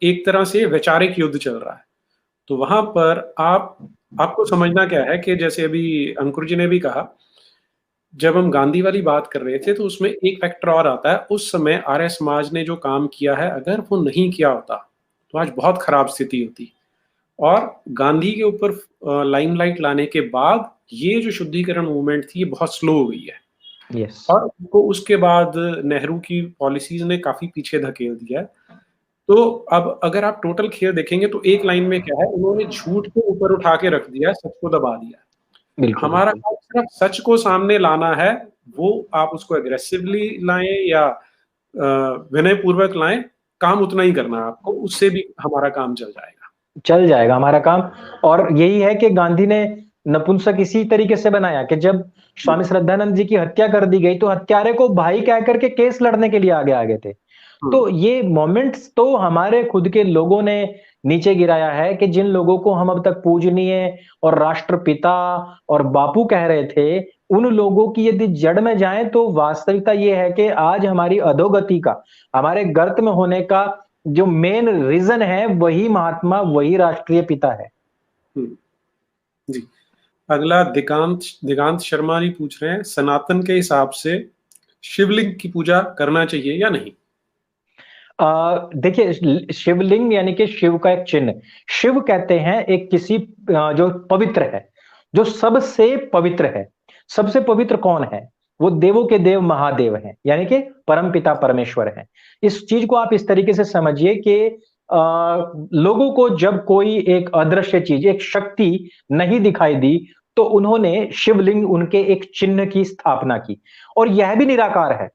एक तरह से वैचारिक युद्ध चल रहा है। तो वहां पर आपको समझना क्या है कि जैसे अभी अंकुर जी ने भी कहा, जब हम गांधी वाली बात कर रहे थे तो उसमें एक फैक्टर और आता है। उस समय आर्य समाज ने जो काम किया है, अगर वो नहीं किया होता तो आज बहुत खराब स्थिति होती। और गांधी के ऊपर लाइमलाइट लाने के बाद ये जो शुद्धिकरण मूवमेंट थी, ये बहुत स्लो हो गई है। यस। और उसको उसके बाद नेहरू की पॉलिसीज ने काफी पीछे धकेल दिया है। तो अब अगर आप टोटल खेल देखेंगे तो एक लाइन में क्या है, उन्होंने झूठ को ऊपर उठा के रख दिया है, सच को दबा दिया है। बिल्कुल हमारा बिल्कुल। काम सिर्फ सच को सामने लाना है। वो आप उसको एग्रेसिवली लाएं या विनय पूर्वक लाएं, काम उतना ही करना है आपको, उससे भी हमारा काम चल जाएगा। चल जाएगा हमारा काम। और यही है कि गांधी ने नपुंसक इसी तरीके से बनाया कि जब स्वामी श्रद्धानंद जी की हत्या कर दी गई तो हत्यारे को भाई कह करके केस लड़ने के लिए आगे आगे थे। तो ये मोमेंट्स तो हमारे खुद के लोगों ने नीचे गिराया है कि जिन लोगों को हम अब तक पूजनीय और राष्ट्रपिता और बापू कह रहे थे, उन लोगों की यदि जड़ में जाएं तो वास्तविकता ये है कि आज हमारी अधोगति का, हमारे गर्त में होने का जो मेन रीजन है वही महात्मा, वही राष्ट्रीय पिता है। जी। अगला दिगांत दिगांत शर्मा जी पूछ रहे हैं, सनातन के हिसाब से शिवलिंग की पूजा करना चाहिए या नहीं? देखिए, शिवलिंग यानी कि शिव का एक चिन्ह। शिव कहते हैं एक किसी जो पवित्र है, जो सबसे पवित्र है। सबसे पवित्र कौन है? वो देवों के देव महादेव हैं, यानी कि परमपिता परमेश्वर हैं। इस चीज को आप इस तरीके से समझिए कि लोगों को जब कोई एक अदृश्य चीज, एक शक्ति नहीं दिखाई दी, तो उन्होंने शिवलिंग, उनके एक चिन्ह की स्थापना की। और यह भी निराकार है।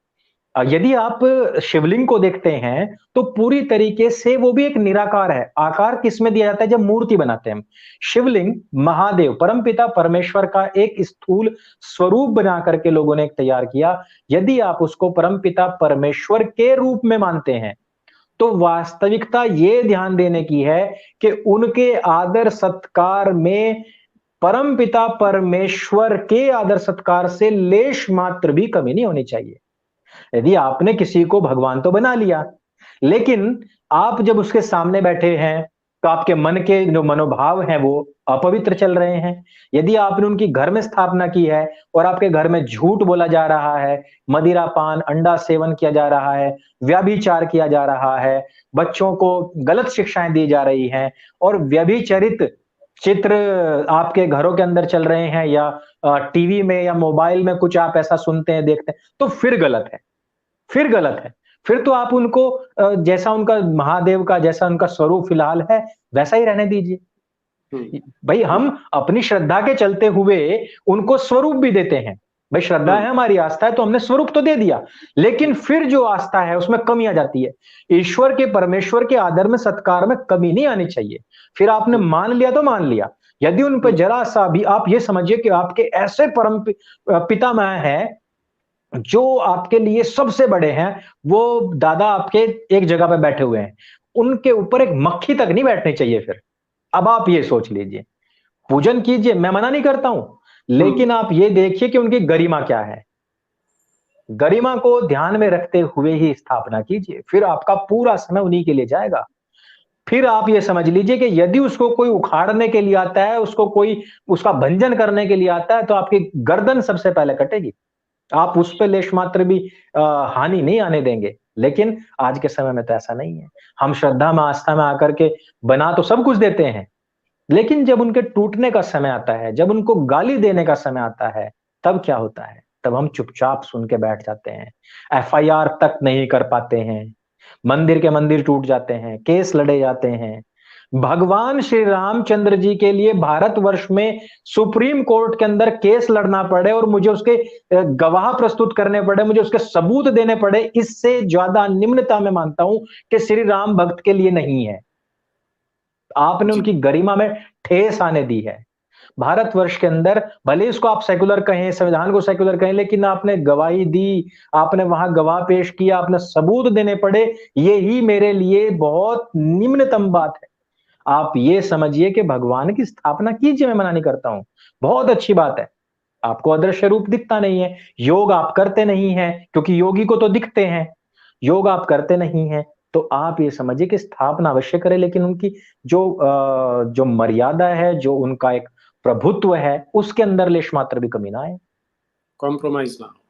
यदि आप शिवलिंग को देखते हैं तो पूरी तरीके से वो भी एक निराकार है। आकार किसमें दिया जाता है? जब मूर्ति बनाते हैं हम। शिवलिंग महादेव परमपिता परमेश्वर का एक स्थूल स्वरूप बना करके लोगों ने एक तैयार किया। यदि आप उसको परमपिता परमेश्वर के रूप में मानते हैं तो वास्तविकता ये ध्यान देने की है कि उनके आदर सत्कार में परमपिता परमेश्वर के आदर सत्कार से लेश मात्र भी कमी नहीं होनी चाहिए। यदि आपने किसी को भगवान तो बना लिया, लेकिन आप जब उसके सामने बैठे हैं, तो आपके मन के जो मनोभाव हैं वो अपवित्र चल रहे हैं। यदि आपने उनकी घर में स्थापना की है और आपके घर में झूठ बोला जा रहा है, मदिरा पान, अंडा सेवन किया जा रहा है, व्यभिचार किया जा रहा है, बच्चों को गलत शिक्षाएं दी जा रही हैं और व्यभिचरित चित्र आपके घरों के अंदर चल रहे हैं या टीवी में या मोबाइल में कुछ आप ऐसा सुनते हैं, देखते हैं, तो फिर गलत है। फिर गलत है। फिर तो आप उनको जैसा उनका महादेव का जैसा उनका स्वरूप फिलहाल है, वैसा ही रहने दीजिए। भाई हम अपनी श्रद्धा के चलते हुए उनको स्वरूप भी देते हैं। भाई श्रद्धा है, हमारी आस्था है, तो हमने स्वरूप तो दे दिया, लेकिन फिर जो आस्था है उसमें कमी आ जाती है। ईश्वर के, परमेश्वर के आदर में, सत्कार में कमी नहीं आनी चाहिए। फिर आपने मान लिया तो मान लिया। यदि उन पर जरा सा भी, आप ये समझिए कि आपके ऐसे परम पितामह हैं जो आपके लिए सबसे बड़े हैं, वो दादा आपके एक जगह पे बैठे हुए हैं, उनके ऊपर एक मक्खी तक नहीं बैठनी चाहिए फिर। अब आप ये सोच लीजिए, पूजन कीजिए, मैं मना नहीं करता हूं, लेकिन आप ये देखिए कि उनकी गरिमा क्या है। गरिमा को ध्यान में रखते हुए ही स्थापना कीजिए, फिर आपका पूरा समय उन्हीं के लिए जाएगा। फिर आप ये समझ लीजिए कि यदि उसको कोई उखाड़ने के लिए आता है, उसको कोई उसका भंजन करने के लिए आता है, तो आपकी गर्दन सबसे पहले कटेगी। आप उस पे लेश मात्र भी हानि नहीं आने देंगे। लेकिन आज के समय में तो ऐसा नहीं है। हम श्रद्धा में, आस्था में आकर के बना तो सब कुछ देते हैं, लेकिन जब उनके टूटने का समय आता है, जब उनको गाली देने का समय आता है, तब क्या होता है? तब हम चुपचाप सुन के बैठ जाते हैं। एफआईआर तक नहीं कर पाते हैं, मंदिर के मंदिर टूट जाते हैं, केस लड़े जाते हैं। भगवान श्री रामचंद्र जी के लिए भारतवर्ष में सुप्रीम कोर्ट के अंदर केस लड़ना पड़े और मुझे उसके गवाह प्रस्तुत करने पड़े, मुझे उसके सबूत देने पड़े, इससे ज्यादा निम्नता मैं मानता हूं कि श्री राम भक्त के लिए नहीं है। आपने उनकी गरिमा में ठेस आने दी है। भारतवर्ष के अंदर भले इसको आप सेकुलर कहें, संविधान को सेकुलर कहें, लेकिन आपने गवाही दी, आपने वहां गवाह पेश किया, आपने सबूत देने पड़े, ये ही मेरे लिए बहुत निम्नतम बात है। आप ये समझिए कि भगवान की स्थापना कीजिए, मैं मना नहीं करता हूं, बहुत अच्छी बात है। आपको अदृश्य रूप दिखता नहीं है, योग आप करते नहीं हैं, क्योंकि योगी को तो दिखते हैं। योग आप करते नहीं हैं, तो आप ये समझिए कि स्थापना अवश्य करें, लेकिन उनकी जो मर्यादा है, जो उनका एक प्रभुत्व है, उसके अंदर लेश मात्र भी कमी ना आए। कॉम्प्रोमाइज़ ना हो।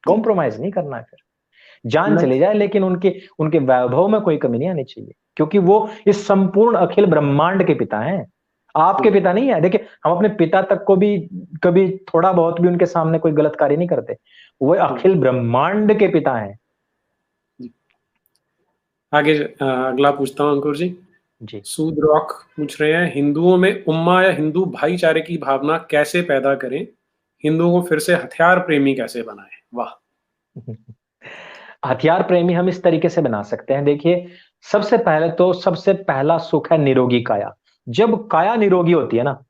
जी। कॉम्प्रोमाइज़ नहीं करना है फिर। जान मैं चली जाए लेकिन उनके उनके वैभव में कोई कमी नहीं आनी चाहिए, क्योंकि वो इस संपूर्ण अखिल ब्रह्मांड के पिता हैं। आपके हुँ, पिता नहीं है। देखिए, हम अपने पिता तक को भी कभी थोड़ा बहुत भी उनके सामने कोई गलत कार्य नहीं करते। वो हुँ, अखिल ब्रह्मांड के पिता हैं। जी। आगे अगला पूछता हूँ अंकुर जी। जी। सूद रॉक पूछ रहे हैं, हिंदुओं में उम्मा या हिंदू भाईचारे की भावना कैसे पैदा करें? हिंदुओं को फिर से हथियार प्रेमी कैसे बनाएँ? वाह! हथियार प्रेमी हम इस तरीके से बना सकते हैं। देखिए, सबसे पहला सुख है निरोगी काया। जब काया निरोगी होती है ना,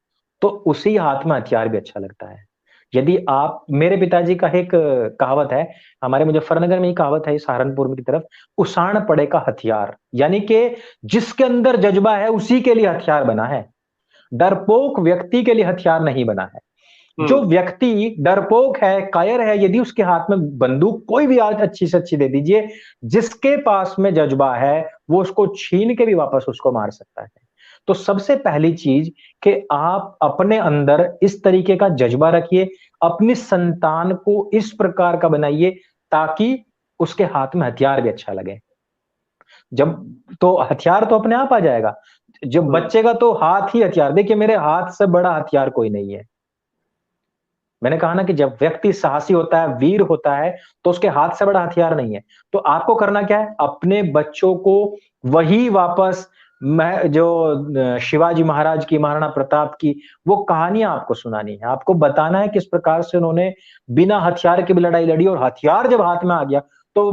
तो उसी हाथ में हथियार भी अच्छा लगता है। यदि आप मेरे पिताजी का एक कहावत है, हमारे मुज़फ्फरनगर में ही कहावत है, सहारनपुर की तरफ, "उसाण पड़े का हथियार", यानी कि जिसके अंदर जज़्बा है, उसी के लिए हथियार बना है। डरपोक व्यक्ति के लिए हथियार नहीं बना है। हुँ, जो व्यक्ति डरपोक है, कायर है, यदि उसके हाथ में बंदूक कोई भी आज अच्छी से अच्छी दे दीजिए, जिसके पास में जज़्बा है, वो उसको छीन के भी वापस उसको मार सकता है। तो सबसे पहली चीज़ कि आप अपने अंदर इस तरीके का जज़्बा रखिए, अपनी संतान को इस प्रकार का बनाइए ताकि उसके हाथ में हथियार भी अच्छा लगे। जब तो हथियार तो अपने आप आ जाएगा। जब हुँ, बच्चे का तो हाथ ही हथियार, देखिए मेरे हाथ से बड़ा हथियार कोई नहीं है। मैंने कहा ना कि जब व्यक्ति साहसी होता है, वीर होता है, तो उसके हाथ से बड़ा हथियार नहीं है। तो आपको करना क्या है? अपने बच्चों को वही वापस मैं जो शिवाजी महाराज की, महाराणा प्रताप की वो कहानियाँ आपको सुनानी है। आपको बताना है किस प्रकार से उन्होंने बिना हथियार के भी लड़ाई लड़ी और हथियार जब हाथ में आ गया, तो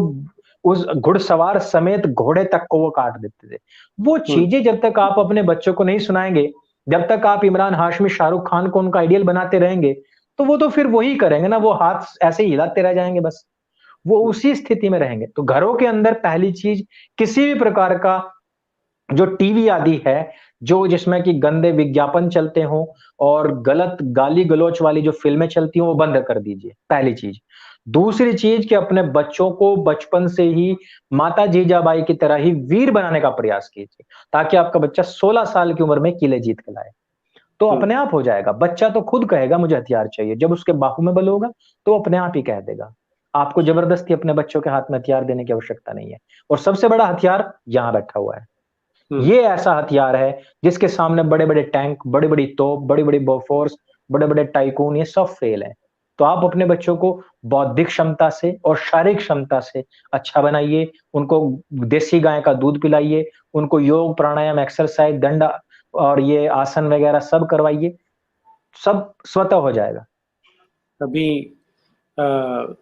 उस घुड़सवार समेत घोड़े तक को वो काट देते थे। वो हुँ, चीज़ें जब तक आप अपने बच्चों को नहीं सुनाएँगे, जब तक आप इमरान हाशमी, शाहरुख खान को उनका आइडियल बनाते रहेंगे, तो वो तो फिर वही करेंगे ना, वो हाथ ऐसे ही हिलाते रह जाएँगे बस। वो हुँ, उसी स्थिति में रहेंगे। तो घरों के अंदर पहली चीज़ किसी भी प्रकार का जो टीवी आदि है, जो जिसमें कि गंदे विज्ञापन चलते हों और गलत गाली-गलौच वाली जो फ़िल्में चलती हों, वो बंद कर दीजिए, पहली चीज़। दूसरी चीज़ कि अपने बच्चों को बचपन से ही माता जीजाबाई की तरह ही वीर बनाने का प्रयास कीजिए, ताकि आपका बच्चा 16 साल की उम्र में किले जीत के लाए। तो हुँ, अपने आप हो जाएगा। बच्चा तो खुद कहेगा मुझे हथियार चाहिए, जब उसके बाहु में बल होगा, तो वो अपने आप ही कह देगा। आपको ज़बरदस्ती अपने बच्चों के हाथ में हथियार देने की आवश्यकता नहीं है और सबसे बड़ा हथियार यहाँ बैठा हुआ है। हुँ। ये ऐसा हथियार है जिसके सामने बड़े-बड़े टैंक, बड़ी-बड़ी तोप, बड़ी-बड़ी बोफोर्स, बड़े-बड़े टाइकून ये सब फेल हैं। तो आप अपने बच्चों को बौद्धिक क्षमता से और शारीरिक क्षमता से अच्छा बनाइए, उनको देसी गाय का दूध पिलाइए, उनको योग, प्राणायाम, एक्सरसाइज़, दंड और ये आसन वगैरह सब करवाइए, सब स्वतः हो जाएगा। अभी अ,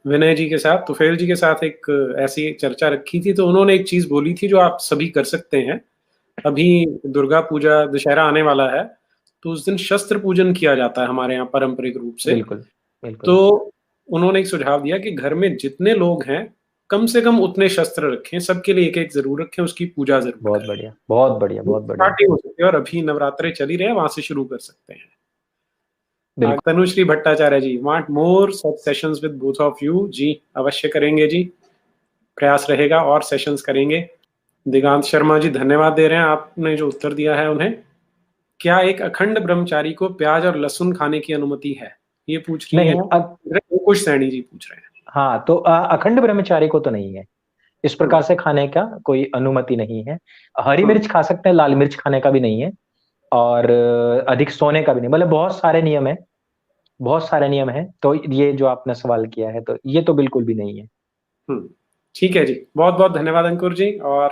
विनय जी के साथ, तुफैल जी के साथ एक ऐसी चर्चा रखी थी, तो उन्होंने एक चीज़ बोली थी जो आप सभी कर सकते हैं। अभी दुर्गा पूजा, दशहरा आने वाला है, तो उस दिन शस्त्र पूजन किया जाता है हमारे यहाँ पारंपरिक रूप से। बिल्कुल, बिल्कुल। तो उन्होंने एक सुझाव दिया कि घर में जितने लोग हैं, कम से कम उतने शस्त्र रखें, सबके लिए एक-एक ज़रूर रखें, उसकी पूजा ज़रूर बहुत करें। बढ़िया, बहुत बढ़िया, वो बहुत बढ़िया। स्टार्टिंग हो सकती है और अभी नवरात्रे चल ही रहे हैं, वहाँ से शुरू कर सकते हैं। बिल्कुल। Tanushree Bhattacharya ji, want more such sessions with both of you. जी, अवश्य करेंगे जी, प्रयास रहेगा और सेशंस करेंगे। दिगांत शर्मा जी धन्यवाद दे रहे हैं, आपने जो उत्तर दिया है उन्हें। क्या एक अखंड ब्रह्मचारी को प्याज़ और लहसुन खाने की अनुमति है? ये पूछ रही नहीं, हैं अंकुश सैनी जी पूछ रहे हैं। हाँ, तो अखंड ब्रह्मचारी को तो नहीं है। इस हुँ, प्रकार से खाने का कोई अनुमति नहीं है। हरी हुँ, मिर्च खा सकते हैं, लाल मिर्च खाने का भी नहीं है और अधिक सोने का भी नहीं। मतलब बहुत सारे नियम हैं, तो ये जो आपने सवाल किया है, तो ये तो बिल्कुल भी नहीं है। हुँ। ठीक है जी, बहुत-बहुत धन्यवाद अंकुर जी और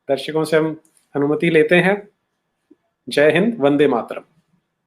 दर्शकों से हम अनुमति लेते हैं। जय हिंद, वंदे मातरम।